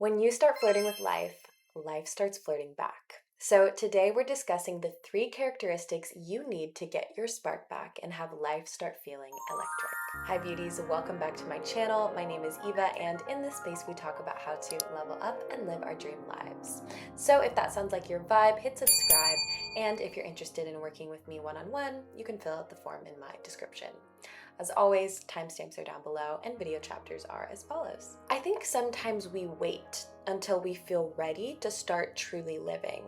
When you start flirting with life, life starts flirting back. So, today we're discussing the 3 characteristics you need to get your spark back and have life start feeling electric. Hi, beauties, welcome back to my channel. My name is Eva, and in this space, we talk about how to level up and live our dream lives. So, if that sounds like your vibe, hit subscribe. And if you're interested in working with me one-on-one, you can fill out the form in my description. As always, timestamps are down below and video chapters are as follows. I think sometimes we wait until we feel ready to start truly living.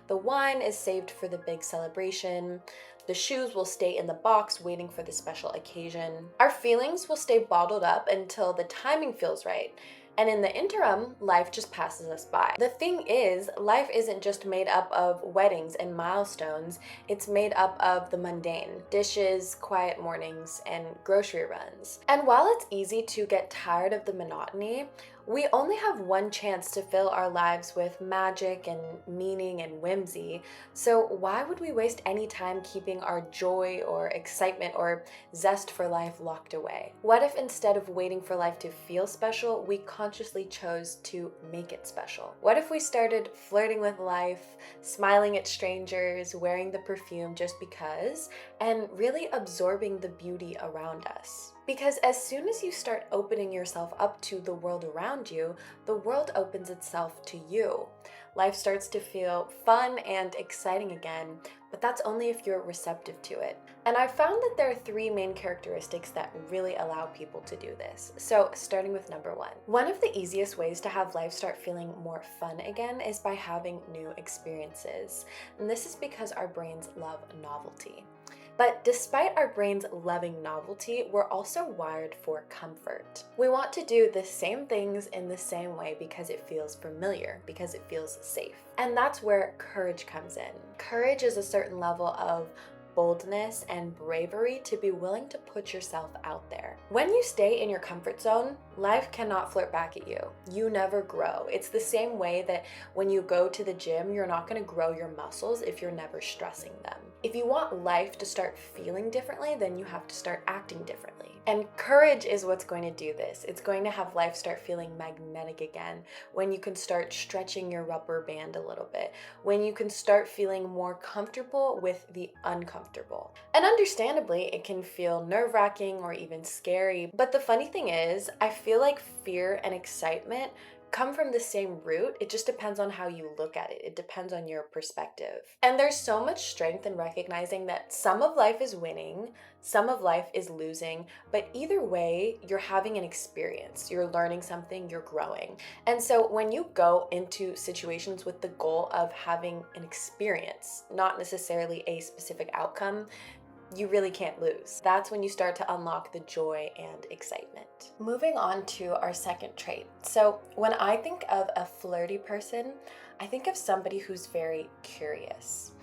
The wine is saved for the big celebration. The shoes will stay in the box waiting for the special occasion. Our feelings will stay bottled up until the timing feels right. And in the interim, life just passes us by. The thing is, life isn't just made up of weddings and milestones, it's made up of the mundane. Dishes, quiet mornings, and grocery runs. And while it's easy to get tired of the monotony, we only have one chance to fill our lives with magic and meaning and whimsy, so why would we waste any time keeping our joy or excitement or zest for life locked away? What if instead of waiting for life to feel special, we consciously chose to make it special? What if we started flirting with life, smiling at strangers, wearing the perfume just because, and really absorbing the beauty around us? Because as soon as you start opening yourself up to the world around you, the world opens itself to you. Life starts to feel fun and exciting again, but that's only if you're receptive to it. And I've found that there are 3 main characteristics that really allow people to do this. So starting with number 1. One of the easiest ways to have life start feeling more fun again is by having new experiences. And this is because our brains love novelty. But despite our brains loving novelty, we're also wired for comfort. We want to do the same things in the same way because it feels familiar, because it feels safe. And that's where courage comes in. Courage is a certain level of boldness and bravery to be willing to put yourself out there. When you stay in your comfort zone, life cannot flirt back at you. You never grow. It's the same way that when you go to the gym, you're not going to grow your muscles if you're never stressing them. If you want life to start feeling differently, then you have to start acting differently. And courage is what's going to do this. It's going to have life start feeling magnetic again when you can start stretching your rubber band a little bit, when you can start feeling more comfortable with the uncomfortable. And understandably, it can feel nerve-wracking or even scary. But the funny thing is, I feel like fear and excitement come from the same root. It just depends on how you look at it. It depends on your perspective. And there's so much strength in recognizing that some of life is winning, some of life is losing, but either way, you're having an experience. You're learning something, you're growing. And so when you go into situations with the goal of having an experience, not necessarily a specific outcome, you really can't lose. That's when you start to unlock the joy and excitement. Moving on to our second trait. So when I think of a flirty person, I think of somebody who's very curious.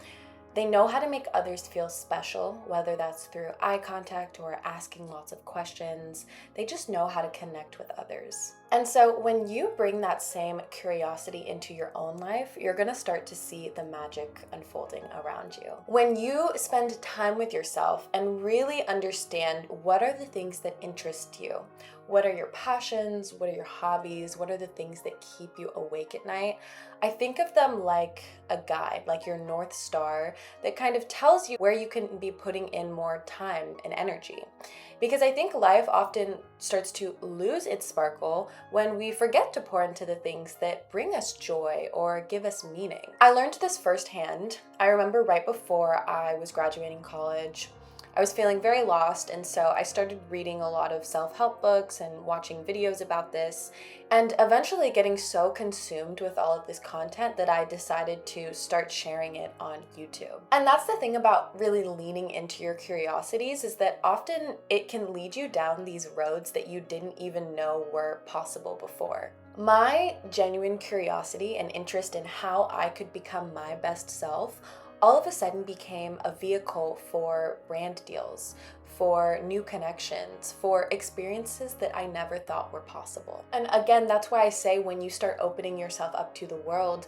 They know how to make others feel special, whether that's through eye contact or asking lots of questions. They just know how to connect with others. And so when you bring that same curiosity into your own life, you're going to start to see the magic unfolding around you. When you spend time with yourself and really understand what are the things that interest you, what are your passions, what are your hobbies, what are the things that keep you awake at night, I think of them like a guide, like your North Star that kind of tells you where you can be putting in more time and energy. Because I think life often starts to lose its sparkle when we forget to pour into the things that bring us joy or give us meaning. I learned this firsthand. I remember right before I was graduating college, I was feeling very lost, and so I started reading a lot of self-help books and watching videos about this, and eventually getting so consumed with all of this content that I decided to start sharing it on YouTube. And that's the thing about really leaning into your curiosities, is that often it can lead you down these roads that you didn't even know were possible before. My genuine curiosity and interest in how I could become my best self all of a sudden became a vehicle for brand deals, for new connections, for experiences that I never thought were possible. And again, that's why I say when you start opening yourself up to the world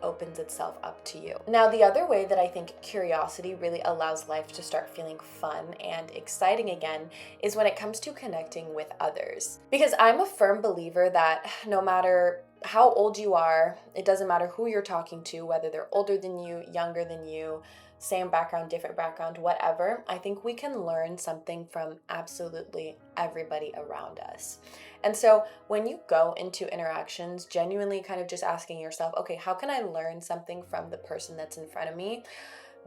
opens itself up to you. Now, the other way that I think curiosity really allows life to start feeling fun and exciting again is when it comes to connecting with others. Because I'm a firm believer that no matter how old you are, it doesn't matter who you're talking to, whether they're older than you, younger than you, same background, different background, whatever, I think we can learn something from absolutely everybody around us. And so when you go into interactions, genuinely kind of just asking yourself, okay, how can I learn something from the person that's in front of me?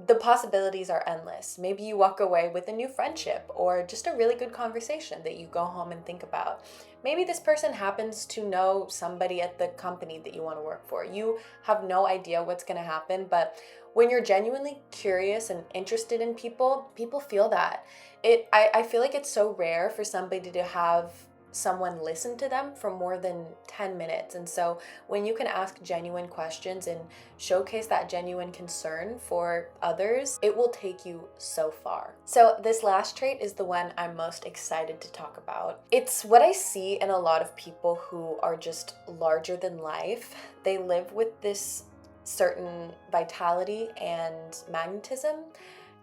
The possibilities are endless. Maybe you walk away with a new friendship or just a really good conversation that you go home and think about. Maybe this person happens to know somebody at the company that you want to work for. You have no idea what's going to happen, but when you're genuinely curious and interested in people, people feel that. I feel like it's so rare for somebody to have someone listen to them for more than 10 minutes. And so when you can ask genuine questions and showcase that genuine concern for others, it will take you so far. So this last trait is the one I'm most excited to talk about. It's what I see in a lot of people who are just larger than life. They live with this certain vitality and magnetism,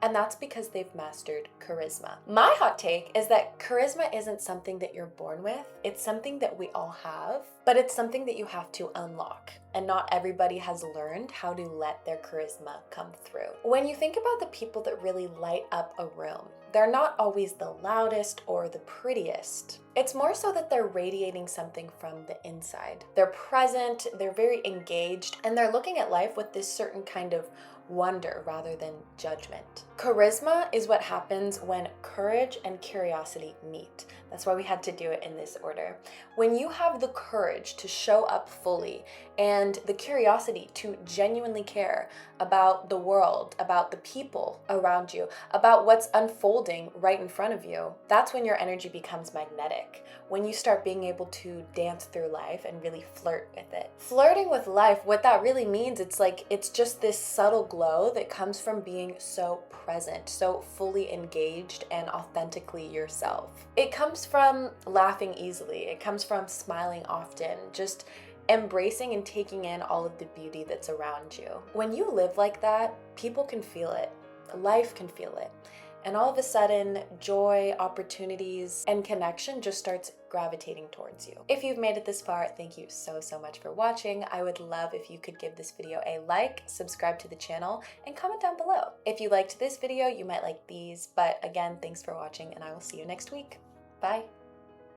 and that's because they've mastered charisma. My hot take is that charisma isn't something that you're born with. It's something that we all have, but it's something that you have to unlock. And not everybody has learned how to let their charisma come through. When you think about the people that really light up a room, they're not always the loudest or the prettiest. It's more so that they're radiating something from the inside. They're present, they're very engaged, and they're looking at life with this certain kind of wonder rather than judgment. Charisma is what happens when courage and curiosity meet. That's why we had to do it in this order. When you have the courage to show up fully and the curiosity to genuinely care about the world, about the people around you, about what's unfolding right in front of you, that's when your energy becomes magnetic. When you start being able to dance through life and really flirt with it. Flirting with life, what that really means, it's just this subtle glow that comes from being so present, so fully engaged and authentically yourself. It comes from laughing easily. It comes from smiling often, just embracing and taking in all of the beauty that's around you. When you live like that, people can feel it. Life can feel it. And all of a sudden, joy, opportunities, and connection just starts gravitating towards you. If you've made it this far, thank you so much for watching. I would love if you could give this video a like, subscribe to the channel, and comment down below. If you liked this video, you might like these. But again, thanks for watching, and I will see you next week. Bye.